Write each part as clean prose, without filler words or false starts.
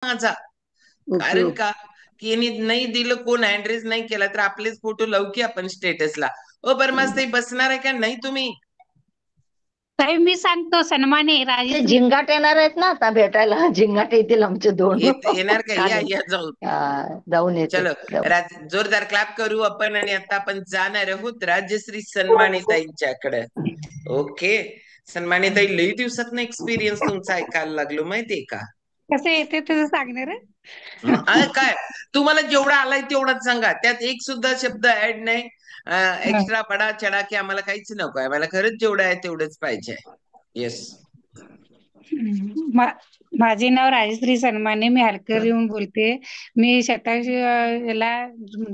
माझा. ओके कारण ओके. का की यांनी नाही दिलं, कोण ऍड्रेस नाही केला तर आपलेच फोटो लावू की आपण स्टेटसला. ओ परमासताई बसणार आहे का नाही तुम्ही? ताई मी सांगतो सन्माने ते राजश्री. झिंगाट येणार आहेत ना आता भेटायला. झिंगाट येतील आमचे दोन. येणार का? या चालेल. या जाऊ. जाऊन येते. चलो जोरदार क्लॅप करू आपण. आणि आता आपण जाणार आहोत राजश्री सन्मानिताईंच्याकडे. ओके सन्मानिताई, लई दिवसात एक्सपिरियन्स तुमचा ऐकायला लागलो माहितीये का. कसं येते तसं सांगणार आहे. काय तुम्हाला जेवढा आलाय तेवढाच सांगा, त्यात एक सुद्धा शब्द ऍड नाही. एक्स्ट्रा बडा चढा की आम्हाला काहीच नको आहे. मला खरंच जेवढं आहे तेवढंच पाहिजे. येस. माझे नाव राजश्री सन्माने, मी हलकर येऊन बोलते. मी 27 याला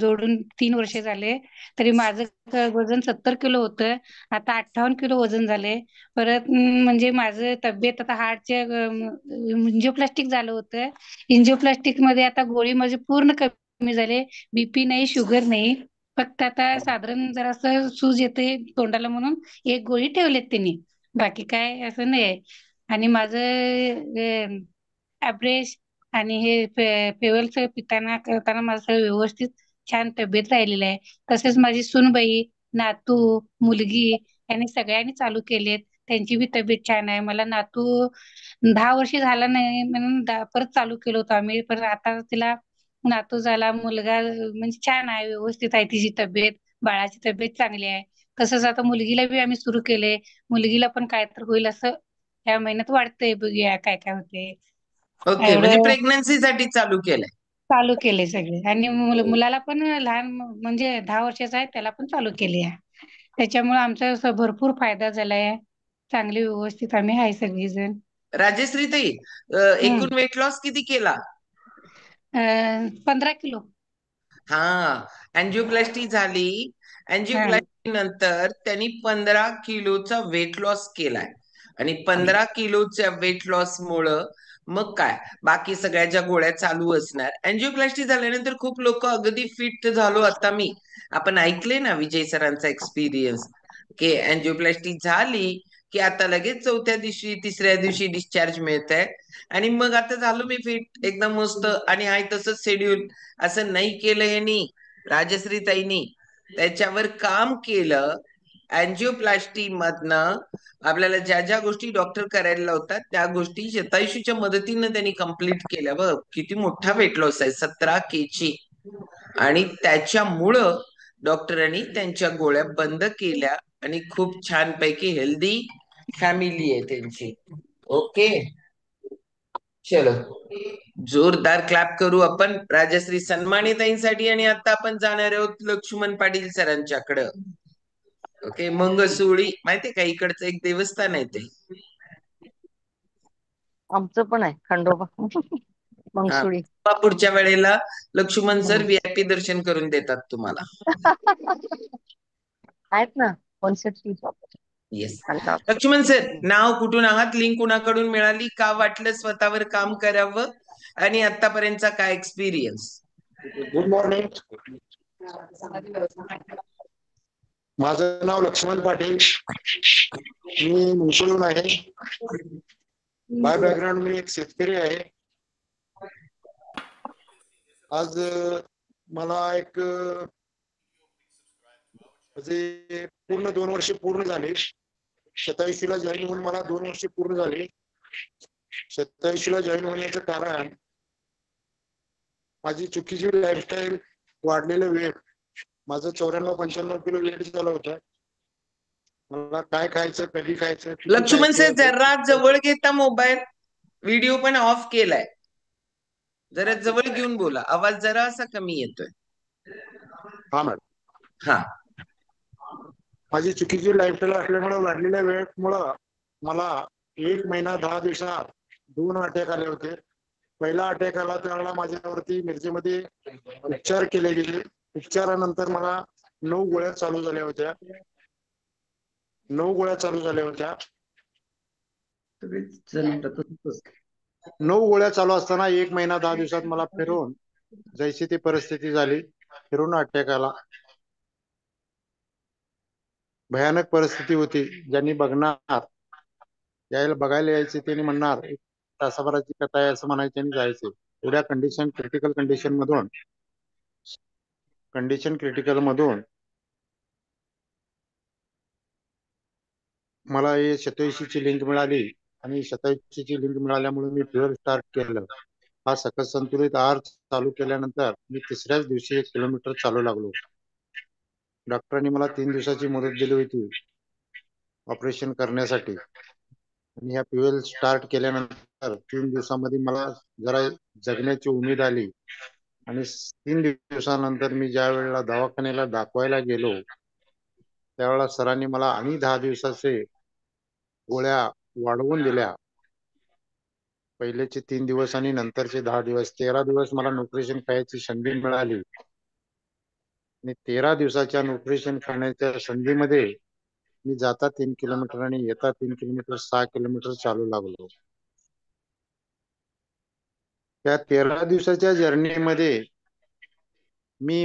जोडून 3 वर्ष झाले. तरी माझं वजन 70 किलो होतं, आता 58 किलो वजन झाले. परत म्हणजे माझं तब्येत आता हार्टचे इंजिओप्लास्टिक झालं होतं. इंजिओप्लास्टिक मध्ये आता गोळी माझी पूर्ण कमी झाले. बीपी नाही, शुगर नाही. फक्त आता साधारण जरासं सूज येते तोंडाला म्हणून एक गोळी ठेवलेत त्यांनी, बाकी काय असं नाही. आणि माझं ॲव्हरेज आणि हे पेवलच पिताना करताना माझं सगळं व्यवस्थित छान तब्येत राहिलेलं आहे. तसेच माझी सूनबाई, नातू, मुलगी यांनी सगळ्यांनी चालू केलेत. त्यांची बी तब्येत छान आहे. मला नातू 10 वर्ष झाला नाही म्हणून परत चालू केलं होतं आम्ही. पण आता तिला नातू झाला, मुलगा म्हणजे छान आहे, व्यवस्थित आहे तिची तब्येत. बाळाची तब्येत चांगली आहे. तसंच आता मुलगीला बी आम्ही सुरू केले. मुलगीला पण काय तर होईल असं या महिन्यात वाटतंय, बघूया काय काय होते. ओके, म्हणजे एवढं प्रेग्नन्सीसाठी चालू केलंय. चालू केले सगळे. आणि मुलाला पण लहान म्हणजे 10 वर्षाचा आहे, त्याला पण चालू केले आहे. त्याच्यामुळे आमचा भरपूर फायदा झालाय. चांगली व्यवस्थित आम्ही आहे सगळीजण. राजश्रीताई, हम्म एकूण वेट लॉस किती केला? 15 किलो. हा, अँजिओप्लास्टी झाली. हा अँजिओप्लास्टी नंतर त्यांनी 15 किलोचा वेट लॉस केलाय. आणि 15 किलोच्या वेट लॉस मुळे मग काय बाकी सगळ्या ज्या गोळ्या चालू असणार. अँजिओप्लास्टी झाल्यानंतर खूप लोक अगदी फिट झालो आता मी. आपण ऐकले ना विजय सरांचा एक्सपिरियन्स, की अँजिओप्लास्टी झाली की आता लगेच चौथ्या दिवशी तिसऱ्या दिवशी डिस्चार्ज मिळत आहे. आणि मग आता झालो मी फिट एकदम मस्त. आणि आहे तसंच शेड्यूल. असं नाही केलं यांनी, राजश्रीताईंनी त्याच्यावर काम केलं. अँजिओप्लास्टी मधनं आपल्याला ज्या ज्या गोष्टी डॉक्टर करायला लावतात त्या गोष्टी शतायुषीच्या मदतीनं त्यांनी कम्प्लीट केल्या. बघ किती मोठा वेट लॉस आहे, 17 kg. आणि त्याच्यामुळं डॉक्टरांनी त्यांच्या गोळ्या बंद केल्या आणि खूप छान पैकी हेल्दी फॅमिली आहे त्यांची. ओके चलो, जोरदार क्लॅप करू आपण राजश्री सन्मानिताईंसाठी. आणि आता आपण जाणार आहोत लक्ष्मण पाटील सरांच्याकडं. ओके, मंगसुळी माहितीये का, इकडचं एक देवस्थान आहे ते. आमचं पण आहे खंडोबा. हा, मंगसुळी. पुढच्या वेळेला लक्ष्मण सर VIP दर्शन करून देतात तुम्हाला. आहेत ना 160. येस. लक्ष्मण सर, नाव कुठून आहात, लिंक कुणाकडून मिळाली, का वाटलं स्वतःवर काम करावं, आणि आतापर्यंतचा काय एक्सपिरियन्स? Good morning. माझं नाव लक्ष्मण पाटील. मी मुंबईहून आहे. बाय बॅकग्राऊंड मी एक शेतकरी आहे. आज मला एक म्हणजे पूर्ण 2 वर्ष पूर्ण झाले. 27ला जॉईन होऊन मला 2 वर्ष पूर्ण झाले. 27ला जॉईन होण्याचं कारण माझी चुकीची लाईफस्टाईल, वाढलेलं वेट. माझं 94-95 किलो वेट झालं होतं. मला काय खायचं, कधी खायचं, किती लक्ष्मण सर खायचं. जरा जवळ घेता मोबाईल, व्हिडिओ पण ऑफ केलाय. जरा जवळ घेऊन बोला, आवाज जरा असा कमी येतोय. हा मॅडम. हा, माझी चुकीची लाईफस्टाईल असल्यामुळे वाढलेल्या वेळेमुळं मला 1 महिना 10 दिवसात 2 अटॅक आले होते. पहिला अटॅक आला त्यावेळेला माझ्यावरती मिरजेमध्ये उपचार केले गेले. उपचारानंतर मला 9 गोळ्या चालू झाल्या होत्या. 9 गोळ्या चालू झाल्या होत्या. 9 गोळ्या चालू असताना 1 महिना 10 दिवसात मला फिरून जैसी ती परिस्थिती झाली. फिरून अटॅक आला. भयानक परिस्थिती होती. ज्यांनी बघायला यायचे त्यांनी म्हणणार तासाभराची कथा आहे असं म्हणायचे आणि जायचे. एवढ्या क्रिटिकल मधून मला हे 87 लिंक मिळाली आणि 87 लिंक मिळाल्यामुळे मी फ्युएल स्टार्ट केलं. हा सकस संतुलित आहार चालू केल्यानंतर मी तिसऱ्याच दिवशी 1 किलोमीटर चालू लागलो. डॉक्टरांनी मला 3 दिवसाची मुदत दिली होती ऑपरेशन करण्यासाठी. आणि ह्या फ्युएल स्टार्ट केल्यानंतर 3 दिवसामध्ये मला जरा जगण्याची उमेद आली. आणि 3 दिवसानंतर मी ज्या वेळेला दवाखान्याला दाखवायला गेलो त्यावेळेला सरांनी मला आणि 10 दिवसाचे गोळ्या वाढवून दिल्या. पहिलेचे 3 दिवस आणि नंतरचे 10 दिवस, 13 दिवस मला न्यूट्रिशन खायची संधी मिळाली. आणि 13 दिवसाच्या न्यूट्रिशन खाण्याच्या संधीमध्ये मी जाता 3 किलोमीटर आणि येता 3 किलोमीटर 6 किलोमीटर चालू लागलो. त्या 13 दिवसाच्या जर्नीमध्ये मी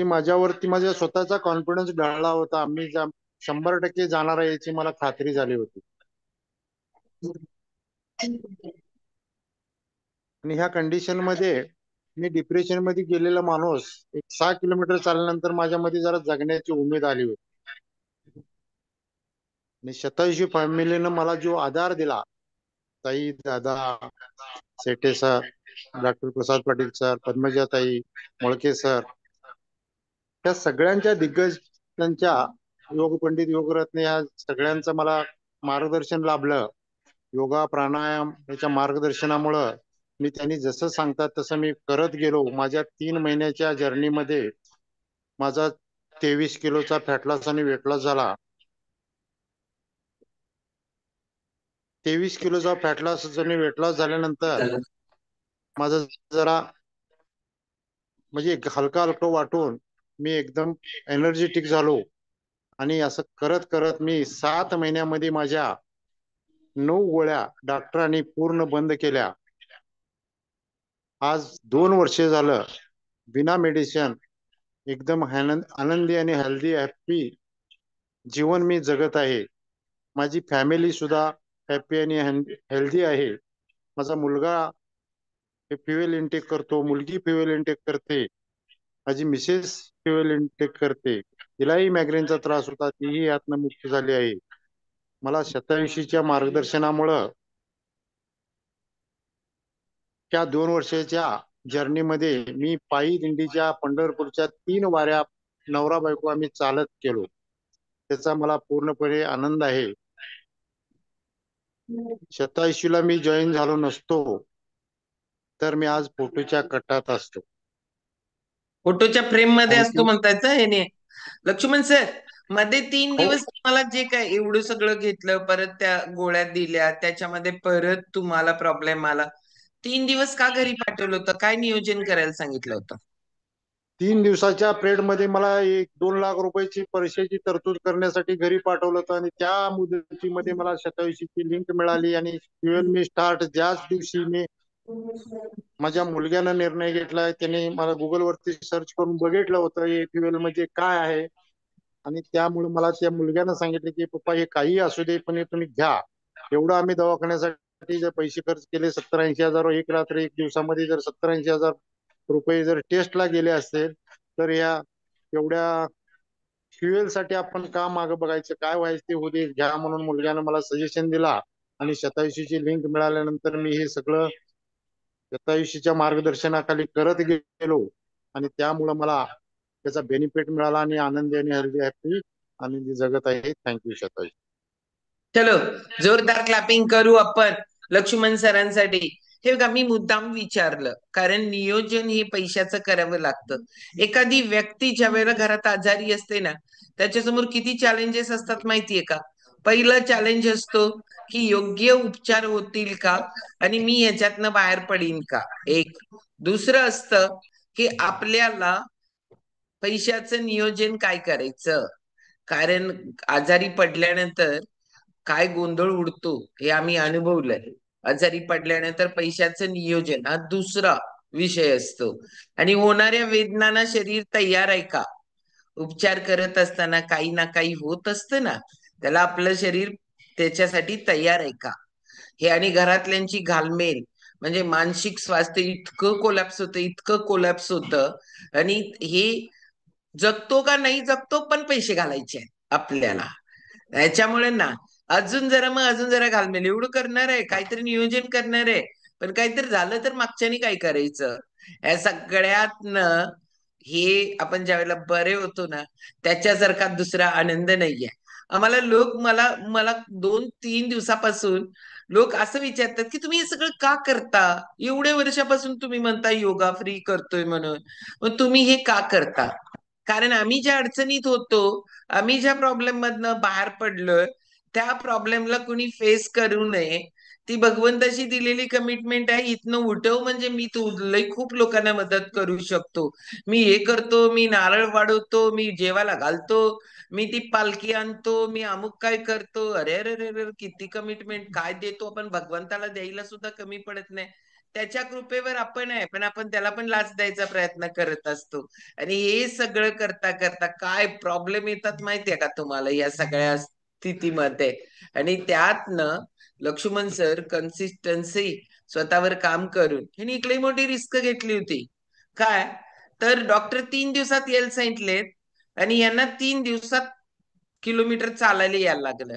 माझ्यावरती माझ्या स्वतःचा कॉन्फिडन्स ढळला होता. मी 100% जाणार आहे याची मला खात्री झाली होती. आणि ह्या कंडिशन मध्ये मी डिप्रेशन मध्ये गेलेला माणूस 6 किलोमीटर चालल्यानंतर माझ्यामध्ये जरा जगण्याची उमेद आली होती. आणि 87 फॅमिलीनं मला जो आधार दिला, ताई, दादा, सेठे सर, डॉक्टर प्रसाद पाटील सर, पद्मजाताई, मोळके सर, त्या सगळ्यांच्या दिग्गजांच्या योग पंडित योगरत्न या सगळ्यांचं मला मार्गदर्शन लाभलं. योगा प्राणायाम याच्या मार्गदर्शनामुळं मी त्यांनी जसं सांगतात तसं मी करत गेलो. माझ्या 3 महिन्याच्या जर्नीमध्ये माझा 23 किलोचा फॅट लॉस आणि वेट लॉस झाला. 23 किलोचा फॅट लॉस आणि वेट लॉस झाल्यानंतर माझं जरा म्हणजे हलका हलकं वाटून मी एकदम एनर्जेटिक झालो. आणि असं करत करत मी 7 महिन्यामध्ये माझ्या 9 गोळ्या डॉक्टरांनी पूर्ण बंद केल्या. आज 2 वर्ष झालं बिना मेडिसिन एकदम आनंदी आणि हेल्दी हॅपी जीवन मी जगत आहे. माझी फॅमिली सुद्धा हॅपी आणि हेल्दी आहे. माझा मुलगा फ्युएल इंटेक करतो, मुलगी फ्युएल इंटेक करते, माझी मिसेस फ्युएल इंटेक करते. तिलाही मायग्रेनचा त्रास होता, तीही यातनं मुक्त झाली आहे. मला 87च्या मार्गदर्शनामुळं त्या 2 वर्षाच्या जर्नीमध्ये मी पायी दिंडीच्या पंढरपूरच्या 3 वाऱ्या नवरा बायको आम्ही चालत केलो. त्याचा मला पूर्णपणे आनंद आहे. 87ला मी जॉईन झालो नसतो तर मी आज फोटोच्या कट्टात असतो. फोटोच्या फ्रेम मध्ये Thank असतो you. म्हणतायचं हे ने. लक्ष्मण सर, मध्ये 3 हो. दिवस तुम्हाला जे काय एवढं सगळं घेतलं, परत त्या गोळ्या दिल्या, त्याच्यामध्ये परत तुम्हाला प्रॉब्लेम आला. 3 दिवस का घरी पाठवलं होतं? काय नियोजन करायला सांगितलं होतं? 3 दिवसाच्या पिरियड मध्ये मला 1-2 लाख रुपयाची पैशाची तरतूद करण्यासाठी घरी पाठवलं होतं. आणि त्या मुदतीमध्ये मला 87ची लिंक मिळाली आणि फ्युएल मी स्टार्ट ज्याच दिवशी मी माझ्या मुलग्यानं निर्णय घेतला. त्याने मला गुगलवरती सर्च करून बघितलं होतं हे फ्युएल म्हणजे काय आहे. आणि त्यामुळे मला त्या मुलग्यानं सांगितलं की पप्पा हे काही असू दे पण हे तुम्ही घ्या. एवढं आम्ही दवाखान्यासाठी जर पैसे खर्च केले 70-80 हजार, एक रात्र 1 दिवसामध्ये जर 70-80 हजार रुपये जर टेस्टला गेले असतील तर या एवढ्या फ्युएल साठी आपण का मागं बघायचं, काय व्हायचं ते होऊ दे, घ्या म्हणून मुलग्यानं मला सजेशन दिला. आणि 87ची लिंक मिळाल्यानंतर मी हे सगळं 87च्या मार्गदर्शनाखाली करत गेलो. आणि त्यामुळं मला त्याचा बेनिफिट मिळाला आणि आनंदी आणि हेल्दी हॅपी आनंदी जगत आहे. थँक्यू 87. चलो, जोरदार क्लॅपिंग करू आपण लक्ष्मण सरांसाठी. हे बघा, मी मुद्दाम विचारलं कारण नियोजन हे पैशाचं करावं लागतं. एखादी व्यक्ती ज्या वेळेला घरात आजारी असते ना, त्याच्यासमोर किती चॅलेंजेस असतात माहितीये का? पहिलं चॅलेंज असतो की योग्य उपचार होतील का आणि मी ह्याच्यातनं बाहेर पडीन का, एक. दुसरं असतं की आपल्याला पैशाचं नियोजन काय करायचं, कारण आजारी पडल्यानंतर काय गोंधळ उडतो हे आम्ही अनुभवलंय. आजारी पडल्यानंतर पैशाचं नियोजन हा दुसरा विषय असतो. आणि होणाऱ्या वेदनांना शरीर तयार आहे का? उपचार करत असताना काही ना काही होत असतं ना, त्याला आपलं शरीर त्याच्यासाठी तयार आहे का हे. आणि घरातल्यांची घालमेल, म्हणजे मानसिक स्वास्थ्य इतकं कोलॅप्स होतं, इतकं कोलॅप्स होतं. आणि हे जगतो का नाही जगतो, पण पैसे घालायचे आहेत आपल्याला. याच्यामुळे ना अजून जरा घालमेल एवढं करणार आहे, काहीतरी नियोजन करणार आहे, पण काहीतरी झालं तर मागच्यानी काय करायचं. या सगळ्यातनं हे आपण ज्या वेळेला बरे होतो ना, त्याच्यासारखा दुसरा आनंद नाहीये. आम्हाला लोक मला मला 2-3 दिवसापासून लोक असं विचारतात की तुम्ही हे सगळं का करता. एवढ्या वर्षापासून तुम्ही म्हणता योगा फ्री करतोय म्हणून, मग तुम्ही हे का करता. कारण आम्ही ज्या अडचणीत होतो, आम्ही ज्या प्रॉब्लेम मधनं बाहेर पडलोय, त्या प्रॉब्लेमला कुणी फेस करू नये, ती भगवंताची दिलेली कमिटमेंट आहे. इथनं उठव म्हणजे मी तू लई खूप लोकांना मदत करू शकतो. मी हे करतो, मी नारळ वाढवतो, मी जेवायला घालतो, मी ती पालखी आणतो, मी अमुक काय करतो. अरे अरे अरे अरे, किती कमिटमेंट काय देतो आपण भगवंताला, द्यायला सुद्धा कमी पडत नाही. त्याच्या कृपेवर आपण आहे, पण आपण त्याला पण लाच द्यायचा प्रयत्न करत असतो. आणि हे सगळं करता करता काय प्रॉब्लेम येतात माहितीये का तुम्हाला या सगळ्या स्थितीमध्ये. आणि त्यातनं लक्ष्मण सर कन्सिस्टन्सी स्वतःवर काम करून ह्यांनी एक लई मोठी रिस्क घेतली होती. काय तर डॉक्टर 3 दिवसात यायला सांगितलेत आणि यांना 3 दिवसात किलोमीटर चालायला यायला लागलं.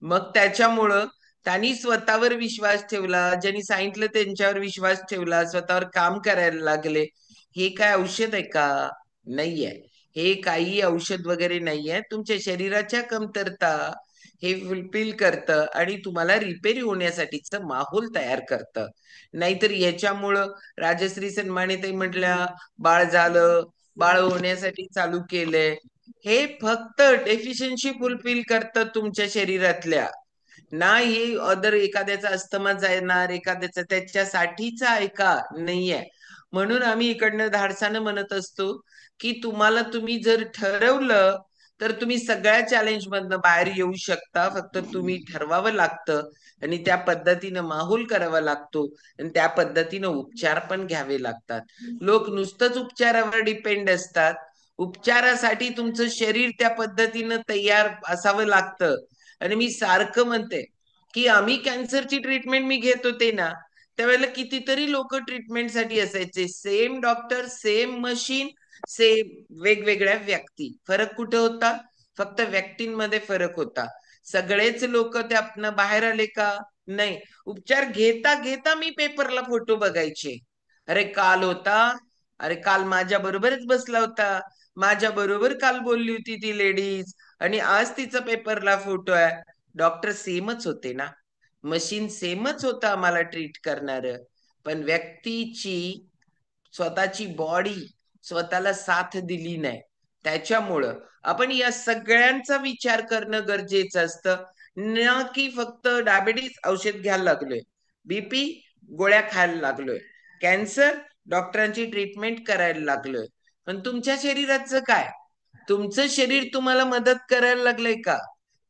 मग त्याच्यामुळं त्यांनी स्वतःवर विश्वास ठेवला, ज्यांनी सांगितलं त्यांच्यावर विश्वास ठेवला, स्वतःवर काम करायला लागले. हे काय औषध आहे का. नाहीये. हे काही औषध वगैरे नाहीये. तुमच्या शरीराच्या कमतरता हे फुलफिल करतं आणि तुम्हाला रिपेअर होण्यासाठीचं माहोल तयार करतं. नाहीतर याच्यामुळं राजश्री सन्मानिताई म्हटल्या बाळ झालं, बाळ होण्यासाठी चालू केलंय, हे फक्त डेफिशियन्सी फुलफिल करतं तुमच्या शरीरातल्या. ना हे अदर एखाद्याचा अस्थमा जाणार, एखाद्याचा त्याच्यासाठीचा आहे का नाहीये. म्हणून आम्ही इकडनं धाडसानं म्हणत असतो की तुम्हाला तुम्ही जर ठरवलं तर तुम्ही सगळ्या चॅलेंज मधनं बाहेर येऊ शकता. फक्त तुम्ही ठरवावं लागतं आणि त्या पद्धतीनं माहोल करावा लागतो आणि त्या पद्धतीनं उपचार पण घ्यावे लागतात. लोक नुसतंच उपचारावर डिपेंड असतात. उपचारासाठी तुमचं शरीर त्या पद्धतीनं तयार असावं लागतं. आणि मी सारखं म्हणते की आम्ही कॅन्सरची ट्रीटमेंट मी घेत होते ना, त्यावेळेला कितीतरी लोक ट्रीटमेंटसाठी असायचे. Same doctor, same machine, same वेगवेगळ्या व्यक्ती. फरक कुठे होता. फक्त व्यक्तींमध्ये फरक होता. सगळेच लोक त्यातनं बाहेर आले का नाही. उपचार घेता घेता मी पेपरला फोटो बघायचे. अरे काल होता, अरे काल माझ्या बरोबरच बसला होता, माझ्या बरोबर काल बोलली होती ती लेडीज, आणि आज तिचा पेपरला फोटो आहे. डॉक्टर सेमच होते ना, मशीन सेमच होतं आम्हाला ट्रीट करणार, पण व्यक्तीची स्वतःची बॉडी स्वतःला साथ दिली नाही. त्याच्यामुळं आपण या सगळ्यांचा विचार करणं गरजेचं असतं. ना की फक्त डायबिटीस औषध घ्यायला लागलोय, बीपी गोळ्या खायला लागलोय, कॅन्सर डॉक्टरांची ट्रीटमेंट करायला लागलोय. पण तुमच्या शरीराचं काय. तुमचं शरीर तुम्हाला मदत करायला लागलंय का.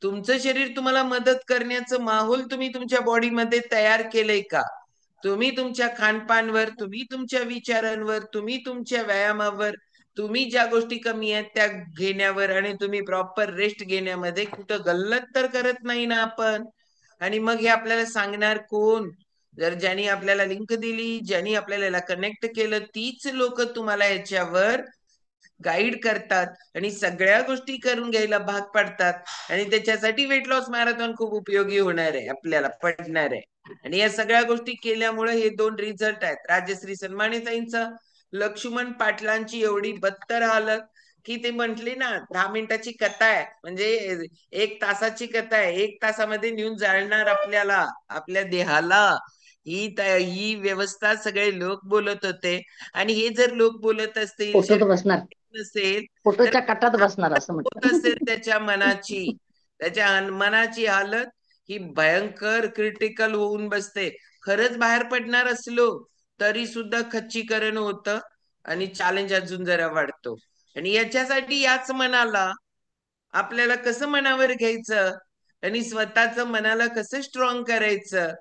तुमचं शरीर तुम्हाला मदत करण्याचं माहोल तुम्ही तुमच्या बॉडीमध्ये तयार केलंय का. तुम्ही तुमच्या खानपानवर, तुम्ही तुमच्या विचारांवर, तुम्ही तुमच्या व्यायामावर, तुम्ही ज्या गोष्टी कमी आहेत त्या घेण्यावर आणि तुम्ही प्रॉपर रेस्ट घेण्यामध्ये कुठं गल्लत तर करत नाही ना आपण. आणि मग हे आपल्याला सांगणार कोण. जर ज्यांनी आपल्याला लिंक दिली, ज्यांनी आपल्याला कनेक्ट केलं, तीच लोक तुम्हाला याच्यावर गाईड करतात आणि सगळ्या गोष्टी करून घ्यायला भाग पाडतात. आणि त्याच्यासाठी वेट लॉस मॅरेथॉन खूप उपयोगी होणार आहे, आपल्याला पडणार आहे. आणि या सगळ्या गोष्टी केल्यामुळे हे 2 रिझल्ट आहेत. राजश्री सन्मानिताईंचा, लक्ष्मण पाटलांची एवढी बदतर हालत की ते म्हटले ना 10 मिनिटाची कथा आहे, म्हणजे 1 तासाची कथा आहे. 1 तासामध्ये नेऊन जाळणार आपल्याला, आपल्या देहाला. ही व्यवस्था सगळे लोक बोलत होते. आणि हे जर लोक बोलत असतील, फोटोत बसणार, नसेल तर फोटोच्या कटात बसणार असं होत म्हटलं. असेल त्याच्या मनाची हालत ही भयंकर क्रिटिकल होऊन बसते. खरंच बाहेर पडणार असलो तरी सुद्धा खच्चीकरण होतं आणि चॅलेंज अजून जरा वाढतो. आणि याच्यासाठी याच मनाला आपल्याला कसं मनावर घ्यायचं आणि स्वतःचं मनाला कसं स्ट्रॉंग करायचं,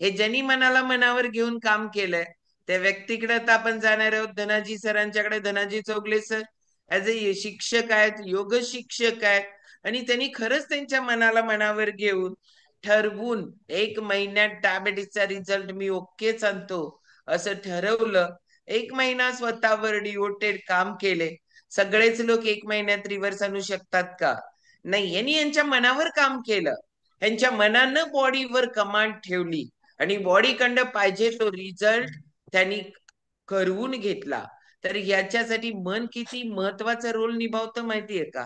हे ज्यांनी मनाला मनावर घेऊन काम केलंय त्या व्यक्तीकडे तर आपण जाणार आहोत. धनाजी सरांच्याकडे. Dhanaji Chougule sir as a शिक्षक आहेत, योग शिक्षक आहेत. आणि त्यांनी खरंच त्यांच्या मनाला मनावर घेऊन ठरवून 1 महिन्यात डायबेटीसचा रिझल्ट मी ओकेच आणतो असं ठरवलं. 1 महिना स्वतःवर डिवोटेड काम केले. सगळेच लोक 1 महिन्यात रिव्हर्स आणू शकतात का? नाही. यांनी यांच्या मनावर काम केलं. यांच्या मनानं बॉडीवर कमांड ठेवली आणि बॉडीकडं पाहिजे तो रिझल्ट त्यांनी करवून घेतला. तर याच्यासाठी मन किती महत्वाचा रोल निभावतं माहितीये का?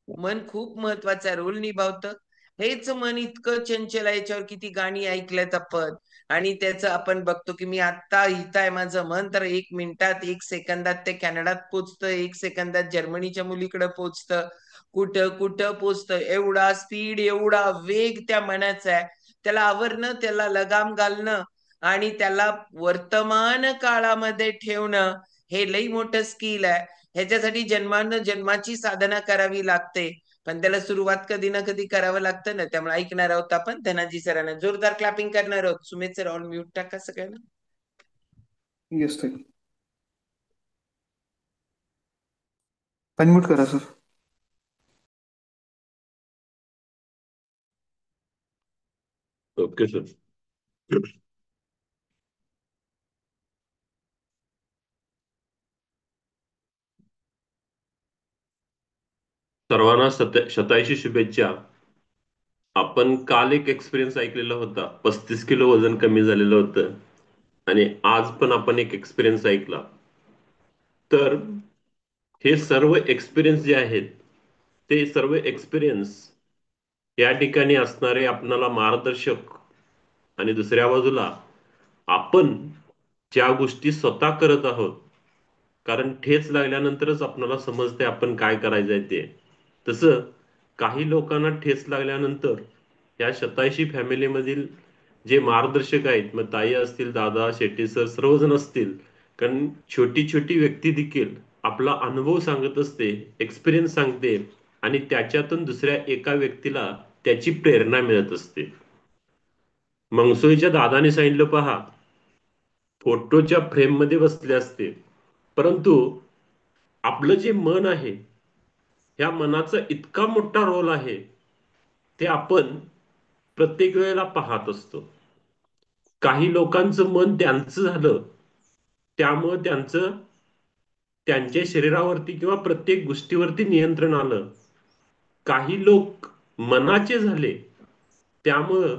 मन खूप महत्वाचा रोल निभावतं. हेच मन इतकं चंचल आहे, याच्यावर किती गाणी ऐकल्यात आपण. आणि त्याचं आपण बघतो की मी आत्ता इथं आहे माझं मन, तर 1 मिनिटात 1 सेकंदात ते कॅनडात पोचतं, 1 सेकंदात जर्मनीच्या मुलीकडे पोचतं, कुठं कुठं पोचतं. एवढा स्पीड, एवढा वेग त्या मनाचा आहे. त्याला आवरणं, त्याला लगाम घालणं आणि त्याला वर्तमान काळामध्ये ठेवणं हे लई मोठं स्किल आहे. ह्याच्यासाठी जन्माची साधना करावी लागते. पण त्याला सुरुवात कधी ना कधी करावं लागतं ना. त्यामुळे ऐकणार आहोत आपण धनाजी सरांना. जोरदार क्लॅपिंग करणार आहोत. सुमित सर ऑन म्यूट टाका सगळ्यांना. येस ताई. अनम्यूट करा सर. Okay sir. सर्वांना शतायुषी शुभेच्छा. आपण काल एक एक्सपिरियन्स ऐकलेला होता. 35 किलो वजन कमी झालेलं होतं आणि आज पण आपण एक एक्सपिरियन्स ऐकला. तर हे सर्व एक्सपिरियन्स जे आहेत ते सर्व एक्सपिरियन्स या ठिकाणी असणारे आपणाला मार्गदर्शक आणि दुसऱ्या बाजूला आपण ज्या गोष्टी स्वतः करत आहोत, कारण ठेच लागल्यानंतरच आपल्याला समजते आपण काय करायचंय ते. तसं काही लोकांना ठेच लागल्यानंतर या शतायुषी फॅमिलीमधील जे मार्गदर्शक आहेत, मग ताई असतील, दादा, शेट्टी सर, सर्वजण असतील, कारण छोटी छोटी व्यक्ती देखील आपला अनुभव सांगत असते, एक्सपिरियन्स सांगते आणि त्याच्यातून दुसऱ्या एका व्यक्तीला त्याची प्रेरणा मिळत असते. मंगसोईच्या दादाने सांगितलं पहा, फोटोच्या फ्रेम मध्ये बसले असते, परंतु आपलं जे मन आहे, ह्या मनाचा इतका मोठा रोल आहे, ते आपण प्रत्येक वेळेला पाहत असतो. काही लोकांचं मन त्यांचं झालं, त्यामुळे त्यांच्या शरीरावरती किंवा प्रत्येक गोष्टीवरती नियंत्रण आलं. काही लोक मनाचे झाले, त्यामुळं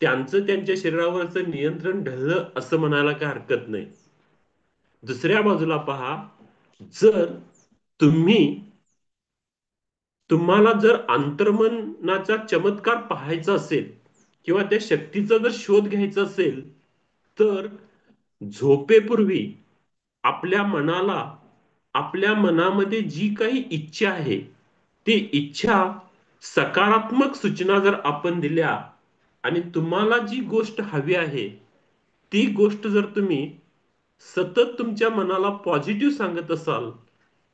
त्यांचं त्यांच्या शरीरावरचं नियंत्रण ढळलं असं म्हणायला काही हरकत नाही. दुसऱ्या बाजूला पहा, जर तुम्हाला जर अंतर्मनाचा चमत्कार पाहायचा असेल किंवा त्या शक्तीचा जर शोध घ्यायचा असेल, तर झोपेपूर्वी आपल्या मनामध्ये जी काही इच्छा आहे, ती इच्छा सकारात्मक सूचना जर आपण दिल्या आणि तुम्हाला जी गोष्ट हवी आहे, ती गोष्ट जर तुम्ही सतत तुमच्या मनाला पॉझिटिव्ह सांगत असाल,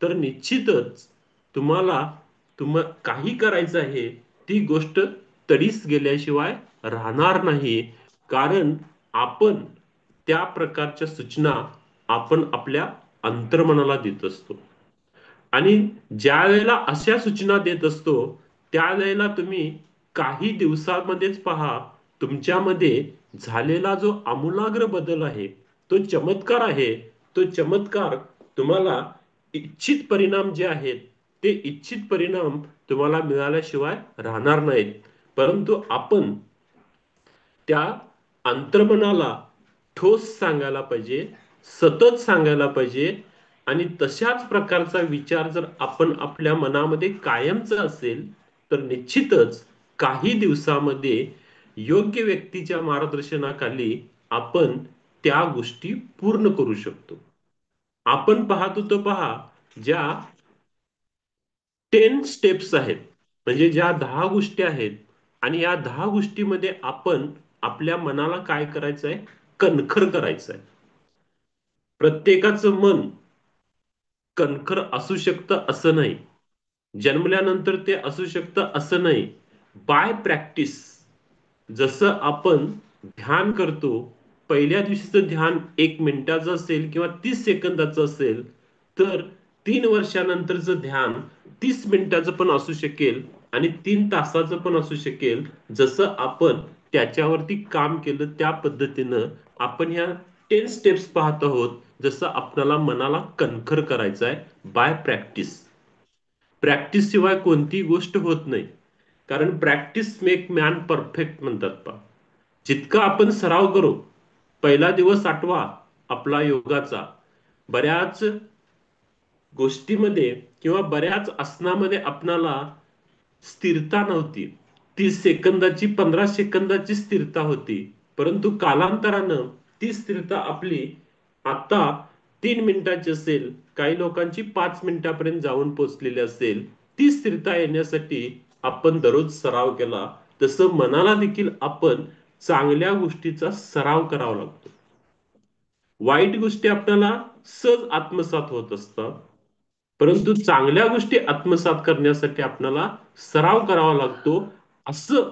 तर निश्चितच तुम्हाला काही करायचं आहे ती गोष्ट तडीस गेल्याशिवाय राहणार नाही. कारण आपण त्या प्रकारच्या सूचना आपण आपल्या अंतर्मनाला देत असतो आणि ज्या वेळेला अशा सूचना देत असतो, त्यावेळेला तुम्ही काही दिवसांमध्येच पहा, तुमच्यामध्ये झालेला जो आमूलाग्र बदल आहे, तो चमत्कार आहे, तो चमत्कार तुम्हाला इच्छित परिणाम जे आहेत, ते इच्छित परिणाम तुम्हाला मिळाल्याशिवाय राहणार नाहीत. परंतु आपण त्या अंतर्मनाला ठोस सांगायला पाहिजे, सतत सांगायला पाहिजे आणि तशाच प्रकारचा विचार जर आपण आपल्या मनामध्ये कायमचा असेल, तर निश्चितच काही दिवसामध्ये योग्य व्यक्तीच्या मार्गदर्शनाखाली आपण त्या गोष्टी पूर्ण करू शकतो. आपण पाहत होतो पहा, ज्या 10 स्टेप्स आहेत, म्हणजे ज्या 10 गोष्टी आहेत आणि या 10 गोष्टीमध्ये आपण आपल्या मनाला काय करायचंय, कणखर करायचंय. प्रत्येकाचं मन कणखर असू शकतं असं नाही, जन्मल्यानंतर ते असू शकतं असं नाही. बाय प्रॅक्टिस, जसं आपण ध्यान करतो, पहिल्या दिवशीचं ध्यान 1 मिनिटाचं असेल किंवा 30 सेकंदाचं असेल, तर 3 वर्षानंतरचं ध्यान 30 मिनिटाचं पण असू शकेल आणि 3 तासाचं पण असू शकेल. जसं आपण त्याच्यावरती काम केलं त्या पद्धतीनं आपण ह्या 10 स्टेप्स पाहत आहोत. जसं आपल्याला मनाला कणखर करायचं आहे बाय प्रॅक्टिस. प्रॅक्टिस शिवाय कोणतीही गोष्ट होत नाही. कारण प्रॅक्टिस मेक मॅन परफेक्ट म्हणतात पहा. जितका आपण सराव करू, पहिला दिवस आठवा आपला योगाचा, बऱ्याच गोष्टीमध्ये किंवा बऱ्याच आसनामध्ये आपणाला स्थिरता नव्हती. 30 सेकंदाची 15 सेकंदाची स्थिरता होती. परंतु कालांतरानं ती स्थिरता आपली आता 3 मिनिटाची असेल, काही लोकांची 5 मिनिटापर्यंत जाऊन पोहोचलेली असेल. ती स्थिरता येण्यासाठी आपण दररोज सराव केला. तसं मनाला देखील आपण चांगल्या गोष्टीचा सराव करावा लागतो. वाईट गोष्टी आपल्याला सहज आत्मसात होत असतात. परंतु चांगल्या गोष्टी आत्मसात करण्यासाठी आपल्याला सराव करावा लागतो. असं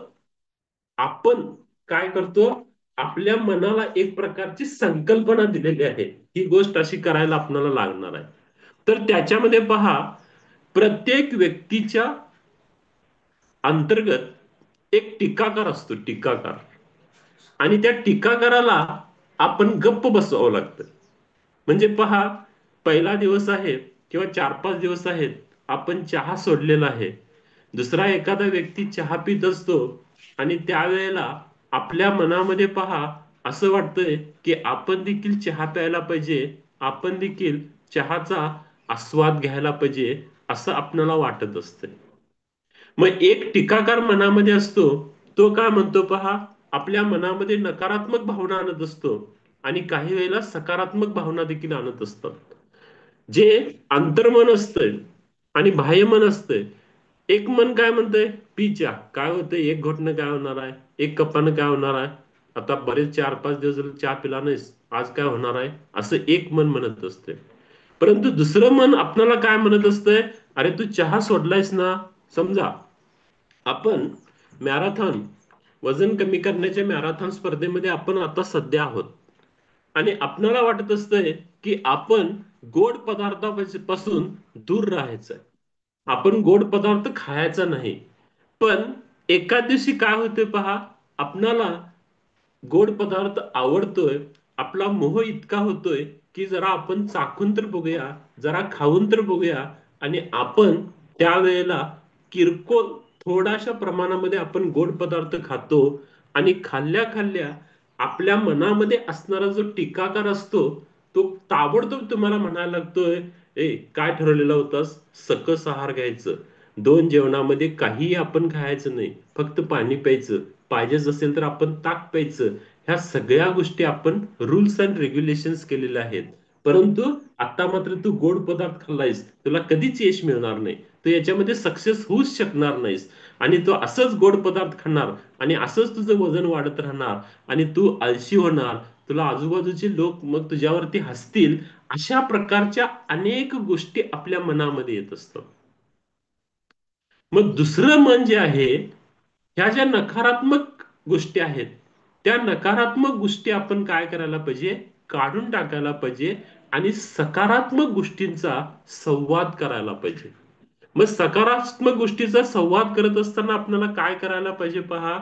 आपण काय करतो, आपल्या मनाला एक प्रकारची संकल्पना दिलेली आहे, ही गोष्ट अशी करायला आपल्याला लागणार आहे. तर त्याच्यामध्ये पहा, प्रत्येक व्यक्तीच्या अंतर्गत एक टीकाकार असतो, टीकाकार. आणि त्या टीकाकाराला आपण गप्प बसवावं लागतं. म्हणजे पहा, पहिला दिवस आहे किंवा 4-5 दिवस आहेत, आपण चहा सोडलेला आहे. दुसरा एखादा व्यक्ती चहा पित असतो आणि त्यावेळेला आपल्या मनामध्ये पहा असं वाटतंय की आपण देखील चहा प्यायला पाहिजे, आपण देखील चहाचा आस्वाद घ्यायला पाहिजे, असं आपल्याला वाटत असतंय. मग एक टीकाकार मनामध्ये असतो, तो काय म्हणतो पहा, आपल्या मनामध्ये नकारात्मक भावना आणत असतो आणि काही वेळेला सकारात्मक भावना देखील आणत असतात. जे अंतर्मन असतंय आणि बाह्यमन असतंय. एक मन काय म्हणतंय, पी चहा, काय होतंय, एक घोटणं काय होणार आहे, एक कपानं काय होणार आहे, आता बरेच 4-5 दिवस झाले चहा पिला नाहीस, आज काय होणार आहे, असं एक मन म्हणत असते. परंतु दुसरं मन आपल्याला काय म्हणत असतंय, अरे तू चहा सोडलायस ना. समजा आपण मॅरेथॉन, वजन कमी करण्याच्या मॅरेथॉन स्पर्धेमध्ये आपण आता सध्या आहोत आणि आपल्याला वाटत असतंय की आपण गोड पदार्थापासून दूर राहायचंय, आपण गोड पदार्थ खायचा नाही. पण एका दिवशी काय होते पहा, आपणाला गोड पदार्थ आवडतोय, आपला मोह इतका होतोय की जरा आपण चाखून तर बघूया, जरा खाऊन तर बघूया. आणि आपण त्यावेळेला किरकोळ थोड्याशा प्रमाणामध्ये आपण गोड पदार्थ खातो आणि खाल्ल्या खाल्ल्या आपल्या मनामध्ये असणारा जो टीकाकार असतो, तो ताबडतोब तुम्हाला म्हणायला लागतोय, ए काय ठरवलेलं होतास, सकस आहार घ्यायचं, 2 जेवणामध्ये काहीही आपण खायचं नाही, फक्त पाणी प्यायचं, पाहिजेच असेल तर आपण ताक प्यायचं. ह्या सगळ्या गोष्टी आपण रूल्स अँड रेग्युलेशन्स केलेल्या आहेत. परंतु आता मात्र तू गोड पदार्थ खाल्लायस, तुला कधीच यश मिळणार नाही, तू याच्यामध्ये सक्सेस होऊच शकणार नाहीस. आणि तू असंच गोड पदार्थ खाणार आणि असंच तुझं वजन वाढत राहणार आणि तू आळशी होणार, तुला आजूबाजूचे लोक मग तुझ्यावरती हसतील. अशा प्रकारच्या अनेक गोष्टी आपल्या मनामध्ये येत असतात. मग दुसरं मन जे आहे, ह्या ज्या नकारात्मक गोष्टी आहेत, त्या नकारात्मक गोष्टी आपण काय करायला पाहिजे, काढून टाकायला पाहिजे आणि सकारात्मक गोष्टींचा संवाद करायला पाहिजे. मग सकारात्मक गोष्टीचा संवाद करत असताना आपल्याला काय करायला पाहिजे पहा,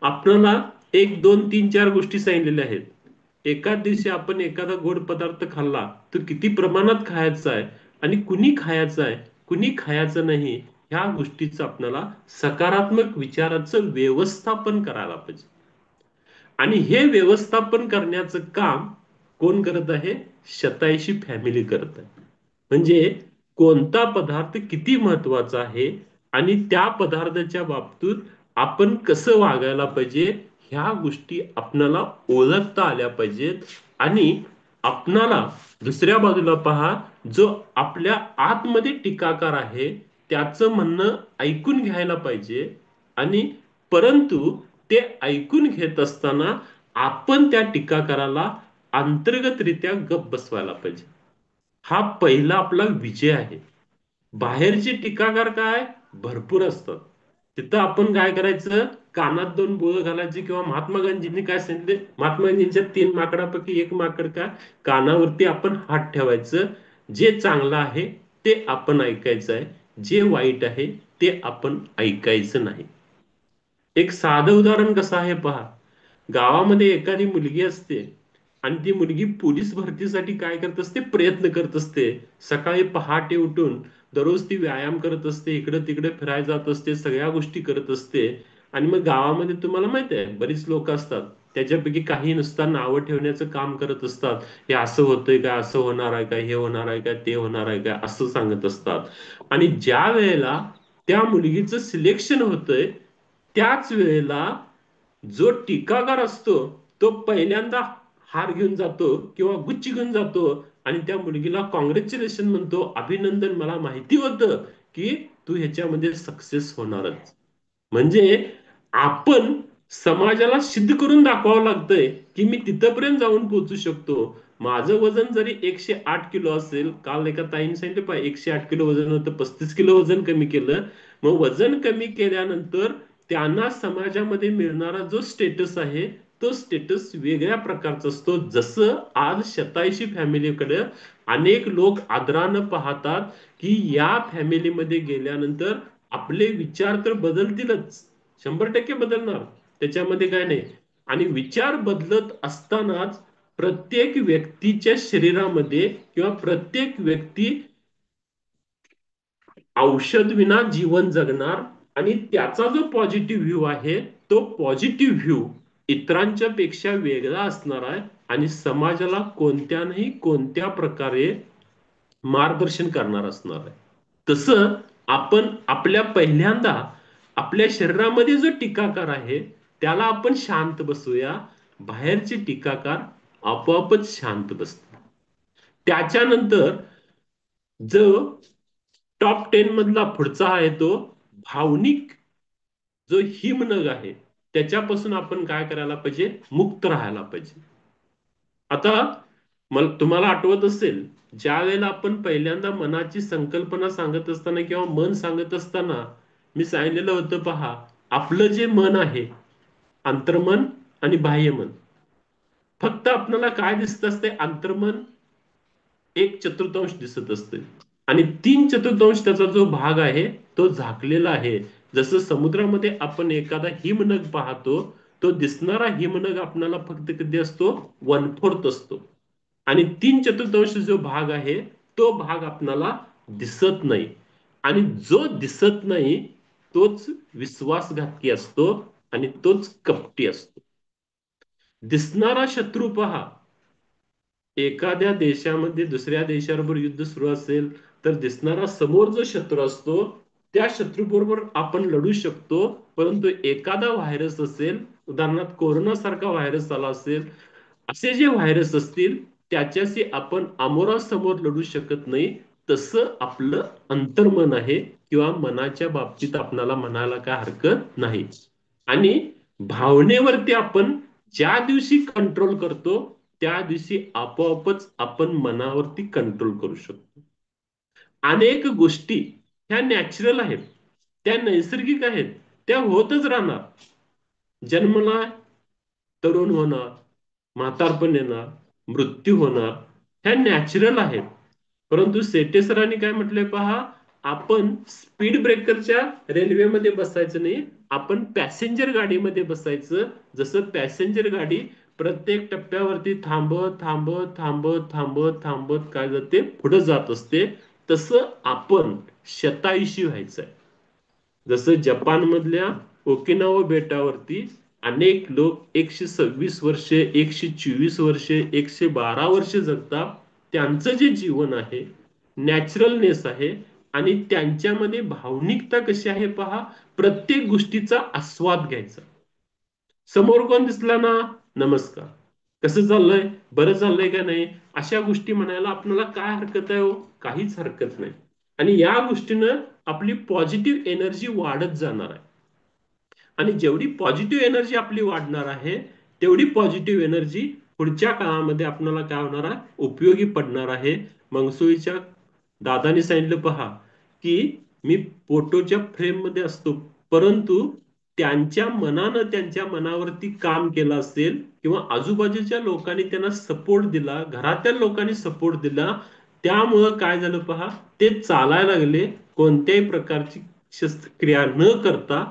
आपल्याला 1, 2, 3, 4 गोष्टी सांगितलेल्या आहेत. एकाच दिवशी आपण एखादा गोड पदार्थ खाल्ला तर किती प्रमाणात खायचा आहे आणि कुणी खायचा आहे, कुणी खायचं नाही, ह्या गोष्टीचं आपल्याला सकारात्मक विचाराचं व्यवस्थापन करायला पाहिजे. आणि हे व्यवस्थापन करण्याचं काम कोण करत आहे, शतायशी फॅमिली करत आहे. म्हणजे कोणता पदार्थ किती महत्वाचा आहे आणि त्या पदार्थाच्या बाबतीत आपण कसं वागायला पाहिजे, ह्या गोष्टी आपणाला ओळखता आल्या पाहिजेत. आणि आपणाला दुसऱ्या बाजूला पहा, जो आपल्या आतमध्ये टीकाकार आहे त्याचं म्हणणं ऐकून घ्यायला पाहिजे. आणि परंतु ते ऐकून घेत असताना आपण त्या टीकाकाराला अंतर्गतरित्या गप्प बसवायला पाहिजे. हा पहिला आपला विजय आहे. बाहेरचे टीकाकार काय भरपूर असतात, तिथं आपण काय करायचं, कानात 2 बोळं घालायची. किंवा महात्मा गांधींनी काय सांगितले, महात्मा गांधींच्या 3 माकडापैकी एक माकड काय, कानावरती आपण हात ठेवायचं, जे चांगलं आहे ते आपण ऐकायचं आहे, जे वाईट आहे ते आपण ऐकायचं नाही. एक साधं उदाहरण कसं आहे पहा. गावामध्ये एखादी मुलगी असते आणि ती मुलगी पोलीस भरतीसाठी काय करत असते, प्रयत्न करत असते. सकाळी पहाटे उठून दररोज ती व्यायाम करत असते, इकडे तिकडे फिरायला जात असते, सगळ्या गोष्टी करत असते. आणि मग गावामध्ये तुम्हाला माहित आहे बरीच लोक असतात, त्याच्यापैकी काही नुसता नावं ठेवण्याचं काम करत असतात. हे असं होतंय का, असं होणार आहे का, हे होणार आहे का, ते होणार आहे का, असं सांगत असतात. आणि ज्या वेळेला त्या मुलगीचं सिलेक्शन होतंय त्याच वेळेला जो टीकाकार असतो तो पहिल्यांदा हार घेऊन जातो किंवा गुच्ची घेऊन जातो आणि त्या मुलगीला कॉंग्रॅच्युलेशन म्हणतो, अभिनंदन, मला माहिती होतं की तू ह्याच्यामध्ये सक्सेस होणारच. म्हणजे आपण समाजाला सिद्ध करून दाखवावं लागतंय की मी तिथपर्यंत जाऊन पोहोचू शकतो. माझं वजन जरी 108 किलो असेल, काल एका ताईने सांगितलं 108 किलो वजन होतं, 35 किलो वजन कमी केलं. मग वजन कमी केल्यानंतर त्यांना समाजामध्ये मिळणारा जो स्टेटस आहे तो स्टेटस वेगळ्या प्रकारचा असतो. जसं आज शतायशी फॅमिलीकडे अनेक लोक आदरानं पाहतात की या फॅमिलीमध्ये गेल्यानंतर आपले विचार तर बदलतीलच, 100% बदलणार, त्याच्यामध्ये काय नाही. आणि विचार बदलत असतानाच प्रत्येक व्यक्तीच्या शरीरामध्ये किंवा प्रत्येक व्यक्ती औषध विना जीवन जगणार आणि त्याचा जो पॉझिटिव्ह व्ह्यू आहे तो पॉझिटिव्ह व्ह्यू इतरांच्या पेक्षा वेगळा असणार आहे आणि समाजाला कोणत्या प्रकारे मार्गदर्शन करणार असणार आहे. तसं आपण पहिल्यांदा आपल्या शरीरामध्ये जो टीकाकार आहे त्याला आपण शांत बसूया. बाहेरचे टीकाकार आपोआपच शांत बसतात. त्याच्यानंतर जो टॉप 10 मधला पुढचा आहे तो भावनिक जो हिमनग आहे त्याच्यापासून आपण काय करायला पाहिजे, मुक्त राहायला पाहिजे. आता मला तुम्हाला आठवत असेल ज्या वेळेला आपण पहिल्यांदा मनाची संकल्पना सांगत असताना किंवा मन सांगत असताना मी सांगितलेलं होतं पहा, आपलं जे मन आहे अंतर्मन आणि बाह्यमन, फक्त आपल्याला काय दिसत असते, अंतर्मन 1/4 दिसत असते आणि 3/4 त्याचा जो भाग आहे तो झाकलेला आहे. जसं समुद्रामध्ये आपण एखादा हिमनग पाहतो, तो दिसणारा हिमनग आपल्याला फक्त कधी असतो, 1/4 असतो आणि 3/4 जो भाग आहे तो भाग आपल्याला दिसत नाही. आणि जो दिसत नाही तोच विश्वासघातकी असतो आणि तोच कपटी असतो. दिसणारा शत्रू पहा, एखाद्या देशामध्ये दुसऱ्या देशाबरोबर युद्ध सुरू असेल तर दिसणारा समोर जो शत्रू असतो त्या शत्रूबरोबर आपण लढू शकतो. परंतु एखादा व्हायरस असेल, उदाहरणार्थ कोरोना सारखा व्हायरस आला असेल, असे जे व्हायरस असतील त्याच्याशी आपण आमोरासमोर लढू शकत नाही. तसं आपलं अंतर्मन आहे किंवा मनाच्या बाबतीत आपल्याला म्हणायला काय हरकत नाही. आणि भावनेवरती आपण ज्या दिवशी कंट्रोल करतो त्या दिवशी आपोआपच आपण मनावरती कंट्रोल करू शकतो. अनेक गोष्टी ह्या नॅचरल आहेत, त्या नैसर्गिक आहेत, त्या होतच राहणार. जन्मला तरुण होणार, म्हातारपण येणार, मृत्यू होणार, ह्या नॅचरल आहेत. परंतु सेटे सरांनी काय म्हटलंय पहा, आपण स्पीड ब्रेकरच्या रेल्वेमध्ये बसायचं नाही, आपण पॅसेंजर गाडीमध्ये बसायचं. जसं पॅसेंजर गाडी प्रत्येक टप्प्यावरती थांबत थांबत थांबत थांबत थांबत काय जाते, पुढे जात असते, तसं आपण शतायुषी व्हायचंय. जसं जपान मधल्या ओकिनावा बेटावरती अनेक लोक 126 वर्षे, 124 वर्षे, 112 वर्षे जगतात. त्यांचं जे जीवन आहे नॅचरलनेस आहे आणि त्यांच्यामध्ये भावनिकता कशी आहे पहा, प्रत्येक गोष्टीचा आस्वाद घ्यायचा. समोर कोण दिसला ना, नमस्कार, कसं चाललंय, बरं चाललंय का नाही, अशा गोष्टी म्हणायला आपल्याला काय हरकत आहे हो, काहीच हरकत नाही. आणि या गोष्टीनं आपली पॉझिटिव्ह एनर्जी वाढत जाणार आहे. आणि जेवढी पॉझिटिव्ह एनर्जी आपली वाढणार आहे तेवढी पॉझिटिव्ह एनर्जी पुढच्या काळामध्ये आपल्याला काय होणार आहे, उपयोगी पडणार आहे. मंगसुळीच्या दादानी सांगितलं पहा की मी फोटोच्या फ्रेम मध्ये असतो, परंतु त्यांच्या मनावरती काम केलं असेल किंवा आजूबाजूच्या लोकांनी त्यांना सपोर्ट दिला, घरातल्या लोकांनी सपोर्ट दिला, त्यामुळं काय झालं पहा, ते चालायला लागले, कोणत्याही प्रकारची शस्त्रक्रिया न करता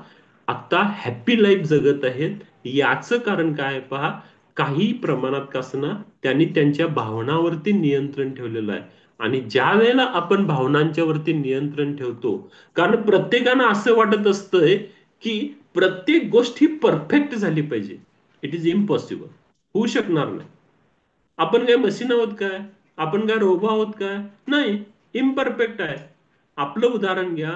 आता हॅपी लाईफ जगत आहेत. याचं कारण काय आहे पहा, काही प्रमाणात का असना त्यांनी त्यांच्या भावनावरती नियंत्रण ठेवलेलं आहे. आणि ज्या वेळेला आपण भावनांच्या वरती नियंत्रण ठेवतो, कारण प्रत्येकानं असं वाटत असतंय की प्रत्येक गोष्ट ही परफेक्ट झाली पाहिजे. इट इज इम्पॉसिबल, होऊ शकणार नाही. आपण काय मशीन आहोत काय? आपण काय रोबो आहोत काय? नाही, इम्परफेक्ट आहे. आपलं उदाहरण घ्या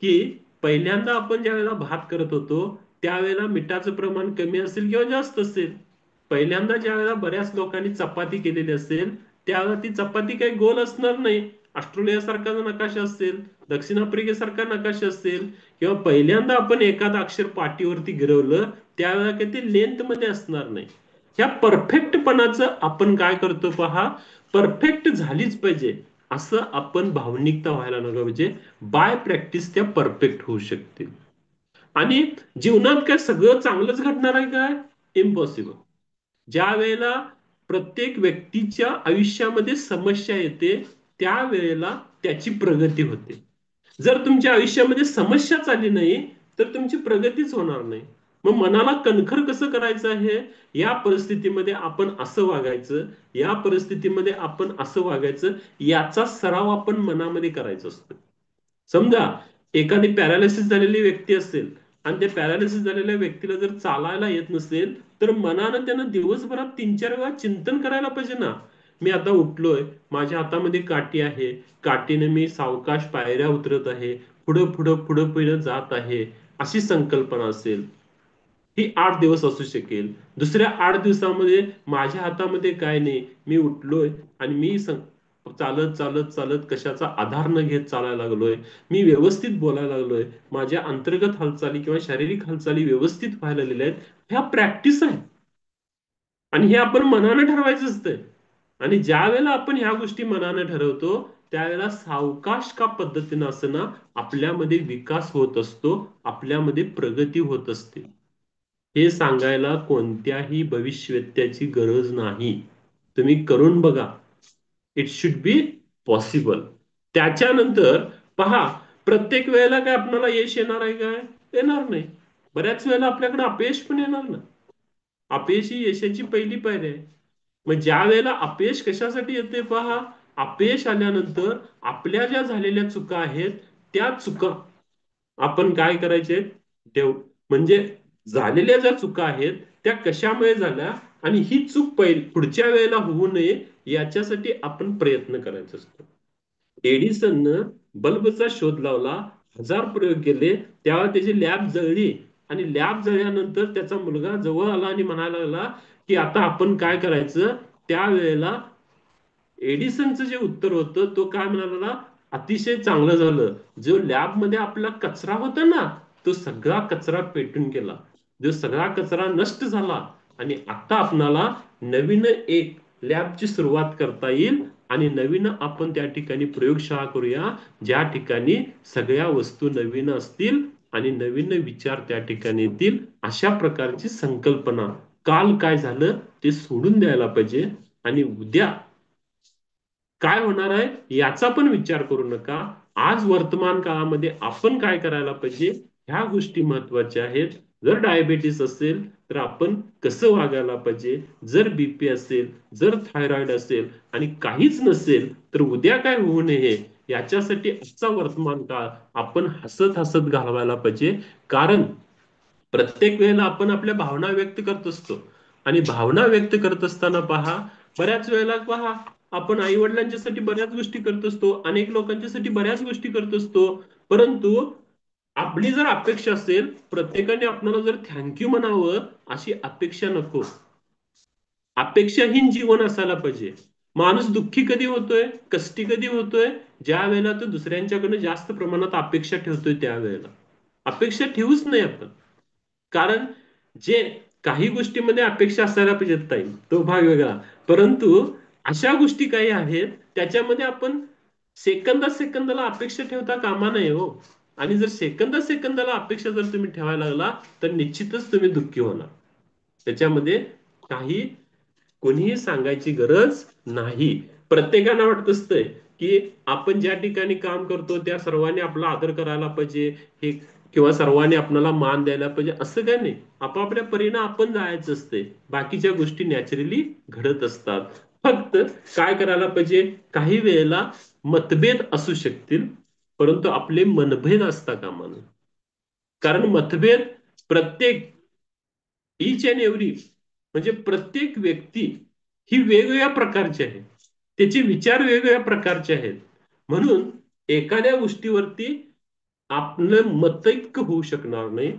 की पहिल्यांदा आपण ज्या वेळेला भात करत होतो त्यावेळेला मिठाचं प्रमाण कमी असेल किंवा जास्त असेल. पहिल्यांदा ज्या वेळेला बऱ्याच लोकांनी चपाती केलेली असेल त्यावेळेला ती चपाती काही गोल असणार नाही. ऑस्ट्रेलिया सारखा नकाशा असेल, दक्षिण आफ्रिकेसारखा नकाशा असेल, किंवा पहिल्यांदा आपण एखादं अक्षर पाटीवरती गिरवलं त्यावेळेला काही ते लेंथ मध्ये असणार नाही. ह्या परफेक्टपणाचं आपण काय करतो पहा, परफेक्ट झालीच पाहिजे असं आपण भावनिकता व्हायला नको पाहिजे. बाय प्रॅक्टिस त्या परफेक्ट होऊ शकतील. आणि जीवनात काय सगळं चांगलंच घडणार आहे काय? इम्पॉसिबल. ज्या वेळेला प्रत्येक व्यक्तीच्या आयुष्यामध्ये समस्या येते त्यावेळेला त्याची प्रगती होते. जर तुमच्या आयुष्यामध्ये समस्याच आली नाही तर तुमची प्रगतीच होणार नाही. मग मनाला कणखर कसं करायचं आहे, या परिस्थितीमध्ये आपण असं वागायचं, या परिस्थितीमध्ये आपण असं वागायचं, याचा सराव आपण मनामध्ये करायचा असतो. समजा एखादी पॅरालिसिस झालेली व्यक्ती असेल आणि त्या पॅरालिसिस झालेल्या व्यक्तीला जर चालायला येत नसेल तर मनानं त्यानं दिवसभरात 3-4 वेळा चिंतन करायला पाहिजे ना. मी आता उठलोय, माझ्या हातामध्ये काठी आहे, काठीने मी सावकाश पायऱ्या उतरत आहे, पुढं पुढं पुढं पुढं जात आहे, अशी संकल्पना असेल. ही 8 दिवस असू शकेल. दुसऱ्या 8 दिवसामध्ये माझ्या हातामध्ये काय नाही, मी उठलोय आणि मी चालत चालत चालत कशाचा आधार न घेत चालायला लागलोय, मी व्यवस्थित बोलायला लागलोय, माझ्या अंतर्गत हालचाली किंवा शारीरिक हालचाली व्यवस्थित व्हायला लागलेल्या आहेत. ह्या प्रॅक्टिस आहे आणि हे आपण मनानं ठरवायचं असतंय. आणि ज्या वेळेला आपण ह्या गोष्टी मनानं ठरवतो त्यावेळेला सावकाश का पद्धतीनं असं ना आपल्यामध्ये विकास होत असतो, आपल्यामध्ये प्रगती होत असते. हे सांगायला कोणत्याही भविष्यवेत्त्याची गरज नाही. तुम्ही करून बघा. It should be possible. त्याच्यानंतर पहा, प्रत्येक वेळेला काय आपल्याला यश येणार आहे काय? येणार नाही. बऱ्याच वेळेला आपल्याकडे अपयश पण येणार ना. अपयश ही यशाची पहिली पायरी आहे. मग ज्या वेळेला अपयश कशासाठी येते पहा, अपयश आल्यानंतर आपल्या ज्या झालेल्या चुका आहेत त्या चुका आपण काय करायचे म्हणजे झालेल्या ज्या चुका आहेत त्या कशामुळे झाल्या आणि ही चूक पुढच्या वेळेला होऊ नये याच्यासाठी आपण प्रयत्न करायचा असतो. एडिसननं बल्बचा शोध लावला, 1000 प्रयोग केले, तेव्हा त्याची लॅब जळली आणि लॅब जळल्यानंतर त्याचा मुलगा जवळ आला आणि म्हणायला लागला की आता आपण काय करायचं. त्यावेळेला एडिसनचं जे उत्तर होतं तो काय म्हणाला, अतिशय चांगलं झालं, जो लॅब मध्ये आपला कचरा होता ना तो सगळा कचरा पेटून गेला, जो सगळा कचरा नष्ट झाला आणि आता आपणाला नवीन एक लॅबची सुरुवात करता येईल आणि नवीन आपण त्या ठिकाणी प्रयोगशाळा करूया ज्या ठिकाणी सगळ्या वस्तू नवीन असतील आणि नवीन विचार त्या ठिकाणी येतील. अशा प्रकारची संकल्पना. काल काय झालं ते सोडून द्यायला पाहिजे आणि उद्या काय होणार आहे याचा पण विचार करू नका. आज वर्तमान काळामध्ये आपण काय करायला पाहिजे ह्या गोष्टी महत्वाच्या आहेत. जर डायबिटीस असेल तर आपण कसं वागायला पाहिजे, जर बीपी असेल, जर थायरॉइड असेल आणि काहीच नसेल तर उद्या काय होऊ नये याच्यासाठी आजचा वर्तमान काळ आपण हसत हसत घालवायला पाहिजे. कारण प्रत्येक वेळेला आपण आपल्या भावना व्यक्त करत असतो आणि भावना व्यक्त करत असताना पहा, बऱ्याच वेळेला पहा आपण आई वडिलांच्यासाठी बऱ्याच गोष्टी करत असतो, अनेक लोकांच्यासाठी बऱ्याच गोष्टी करत असतो, परंतु आपली जर अपेक्षा असेल प्रत्येकाने आपल्याला जर थँक्यू म्हणावं अशी अपेक्षा नको. अपेक्षाहीन जीवन असायला पाहिजे. माणूस दुःखी कधी होतोय, कष्टी कधी होतोय, ज्या वेळेला तो दुसऱ्यांच्याकडे जास्त प्रमाणात अपेक्षा ठेवतोय त्यावेळेला. अपेक्षा ठेवूच नाही आपण. कारण जे काही गोष्टीमध्ये अपेक्षा असायला पाहिजेत ताई, तो भाग वेगळा, परंतु अशा गोष्टी काही आहेत त्याच्यामध्ये आपण सेकंदा सेकंदाला अपेक्षा ठेवता कामा नये हो. आणि जर सेकंदा सेकंदाला अपेक्षा जर तुम्ही ठेवायला लागला तर निश्चितच तुम्ही दुःखी होणार. त्याच्यामध्ये काही कोणीही सांगायची गरज नाही. प्रत्येकाला वाटत असतंय की आपण ज्या ठिकाणी काम करतो त्या सर्वांनी आपला आदर करायला पाहिजे, हे किंवा सर्वांनी आपल्याला मान द्यायला पाहिजे असं काय नाही. आपापल्या परीने आपण जायचं असते. बाकीच्या गोष्टी नॅचरली घडत असतात. फक्त काय करायला पाहिजे, काही वेळेला मतभेद असू शकतील, परंतु आपले मनभेद असता कामा नये. कारण मतभेद प्रत्येक ईच अँड एव्हरी म्हणजे प्रत्येक व्यक्ती ही वेगवेगळ्या प्रकारची आहे, त्याचे विचार वेगवेगळ्या प्रकारचे आहेत. म्हणून एखाद्या गोष्टीवरती आपलं मतैक्य होऊ शकणार नाही.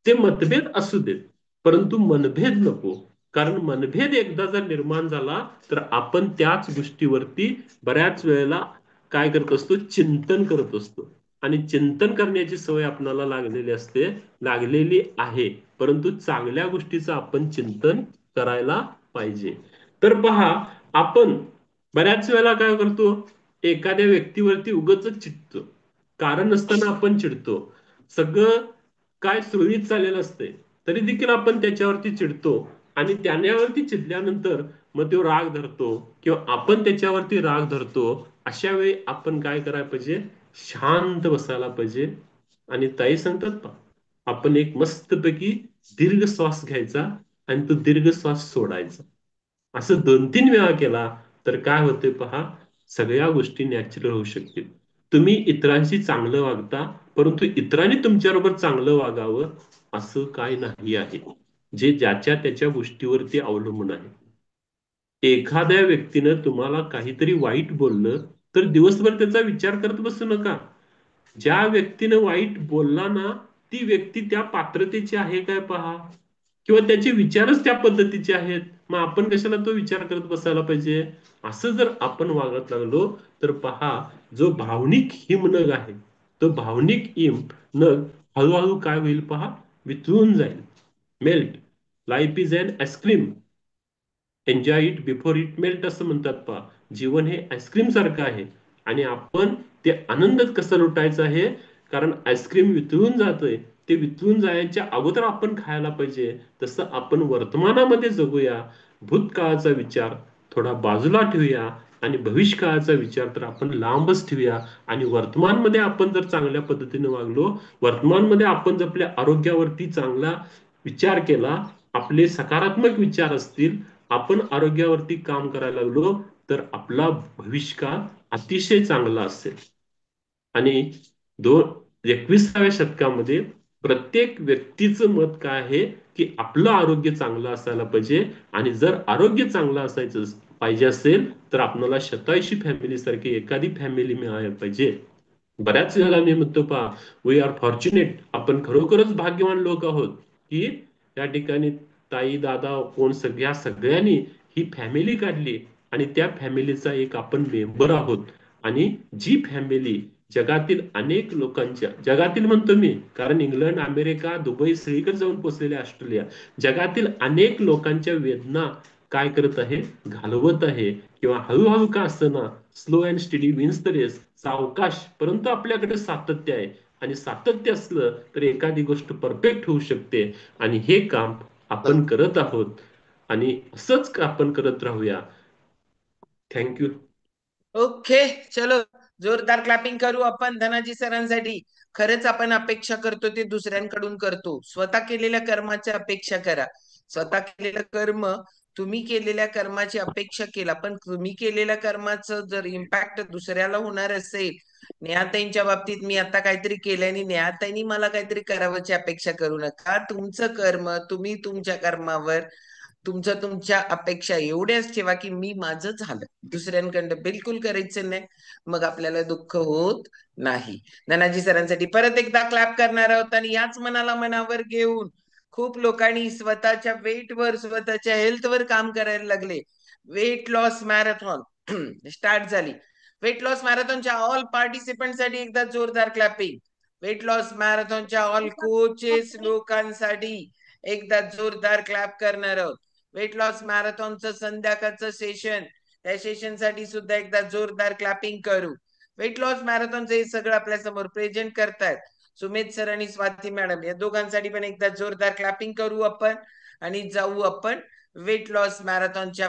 ते मतभेद असू देत, परंतु मनभेद नको. कारण मनभेद एकदा जर निर्माण झाला तर आपण त्याच गोष्टीवरती बऱ्याच वेळेला काय करत असतो, चिंतन करत असतो. आणि चिंतन करण्याची सवय आपल्याला लागलेली आहे. परंतु चांगल्या गोष्टीचं आपण चिंतन करायला पाहिजे. तर पहा, आपण बऱ्याच वेळेला काय करतो, एखाद्या व्यक्तीवरती उगाच चिडतो. कारण नसताना आपण चिडतो. सगळं काय सुरळीत चाललेलं असते तरी देखील आपण त्याच्यावरती चिडतो. आणि त्याच्यावरती चिडल्यानंतर मग तो राग धरतो किंवा आपण त्याच्यावरती राग धरतो. अशा वेळी आपण काय करायला पाहिजे, शांत बसायला पाहिजे. आणि ताई सांगतात पहा, आपण एक मस्तपैकी दीर्घ श्वास घ्यायचा आणि तो दीर्घ श्वास सोडायचा. असं 2-3 वेळा केला तर काय होते पहा, सगळ्या गोष्टी नॅचरल होऊ शकतील. तुम्ही इतरांशी चांगलं वागता, परंतु इतरांनी तुमच्याबरोबर चांगलं वागावं असं काय नाही आहे, जे ज्याच्या त्याच्या गोष्टीवरती अवलंबून आहे. एखाद्या व्यक्तीनं तुम्हाला काहीतरी वाईट बोललं तर दिवसभर त्याचा विचार करत बसू नका. ज्या व्यक्तीनं वाईट बोलला ना, ती व्यक्ती त्या पात्रतेची आहे काय पहा, किंवा त्याचे विचारच त्या पद्धतीचे आहेत. मग आपण कशाला तो विचार करत बसायला पाहिजे. असं जर आपण वागत लागलो तर पहा, जो भावनिक हिमनग आहे, तो भावनिक हिमनग हळूहळू काय होईल पहा, वितळून जाईल. Melt. Life is an ice cream, enjoy it before it melt असं म्हणतात पहा. जीवन हे आईस्क्रीम सारखं आहे आणि आपण ते आनंदात कसं लुटायचं आहे. कारण आईस्क्रीम वितळून जातंय, ते वितळून जायच्या अगोदर आपण खायला पाहिजे. तसं आपण वर्तमानामध्ये जगूया. भूतकाळाचा विचार थोडा बाजूला ठेवूया आणि भविष्यकाळाचा विचार तर आपण लांबच ठेवूया. आणि वर्तमानमध्ये आपण जर चांगल्या पद्धतीने वागलो, वर्तमानमध्ये आपण जर आपल्या आरोग्यावरती चांगला विचार केला, आपले सकारात्मक विचार असतील, आपण आरोग्यावरती काम करायला लागलो तर आपला भविष्यकाळ अतिशय चांगला असेल. आणि 21व्या शतकामध्ये प्रत्येक व्यक्तीचं मत काय आहे की आपलं आरोग्य चांगलं असायला पाहिजे. आणि जर आरोग्य चांगलं असायचं पाहिजे असेल तर आपल्याला 87 फॅमिली सारखी एखादी फॅमिली मिळायला पाहिजे. बऱ्याच वेळेला मी म्हणतो पहा, वी आर फॉर्च्युनेट, आपण खरोखरच भाग्यवान लोक आहोत की त्या ठिकाणी ताई दादा कोण सगळ्यांनी ही फॅमिली काढली आणि त्या फॅमिलीचा एक आपण मेंबर आहोत. आणि जी फॅमिली जगातील अनेक लोकांच्या, जगातील म्हणतो मी कारण इंग्लंड, अमेरिका, दुबई सगळीकडे जाऊन पोहोचलेले, ऑस्ट्रेलिया, जगातील अनेक लोकांच्या वेदना काय करत आहे, घालवत आहे. किंवा हळूहळू का असताना slow and steady wins the race, सावकाश परंतु आपल्याकडे सातत्य आहे. आणि सातत्य असलं तर एखादी गोष्ट परफेक्ट होऊ शकते. आणि हे काम आपण करत आहोत आणि असंच आपण करत राहूया. थँक्यू. ओके, चलो जोरदार क्लॅपिंग करू आपण धनाजी सरांसाठी. खरंच आपण अपेक्षा करतो ते दुसऱ्यांकडून करतो. स्वतः केलेल्या कर्माची अपेक्षा करा. स्वतः केलेलं कर्म, तुम्ही केलेल्या कर्माची अपेक्षा केला, पण तुम्ही केलेल्या कर्माचं जर इम्पॅक्ट दुसऱ्याला होणार असेल, नेहाताईंच्या बाबतीत मी आता काहीतरी केलं आणि नेहाताईंनी मला काहीतरी करावयाची अपेक्षा करू नका. तुमचं कर्म तुम्ही तुमच्या कर्मावर, तुमचं तुमच्या अपेक्षा एवढ्याच ठेवा की मी माझं झालं, दुसऱ्यांकडं बिलकुल करायचं नाही. मग आपल्याला दुःख होत नाही. धनाजी सरांसाठी परत एकदा क्लॅप करणार आहोत. आणि याच मनाला मनावर घेऊन खूप लोकांनी स्वतःच्या वेटवर, स्वतःच्या हेल्थवर काम करायला लागले. वेट लॉस मॅरेथॉन स्टार्ट झाली. वेट लॉस मॅरेथॉनच्या ऑल पार्टिसिपंटसाठी एकदा जोरदार क्लॅपिंग. वेट लॉस मॅरेथॉनच्या ऑल कोचेस लोकांसाठी एकदा जोरदार क्लॅप करणार आहोत. वेट लॉस मॅरेथॉनचं संध्याकाळचं सेशन, त्या सेशन साठी सुद्धा एकदा जोरदार क्लॅपिंग करू. वेट लॉस मॅरेथॉनचं हे सगळं आपल्या समोर प्रेझेंट करतायत सुमित सर आणि स्वाती मॅडम. या दोघांसाठी पण एकदा जोरदार क्लॅपिंग करू आपण आणि जाऊ आपण वेट लॉस मॅरेथॉनच्या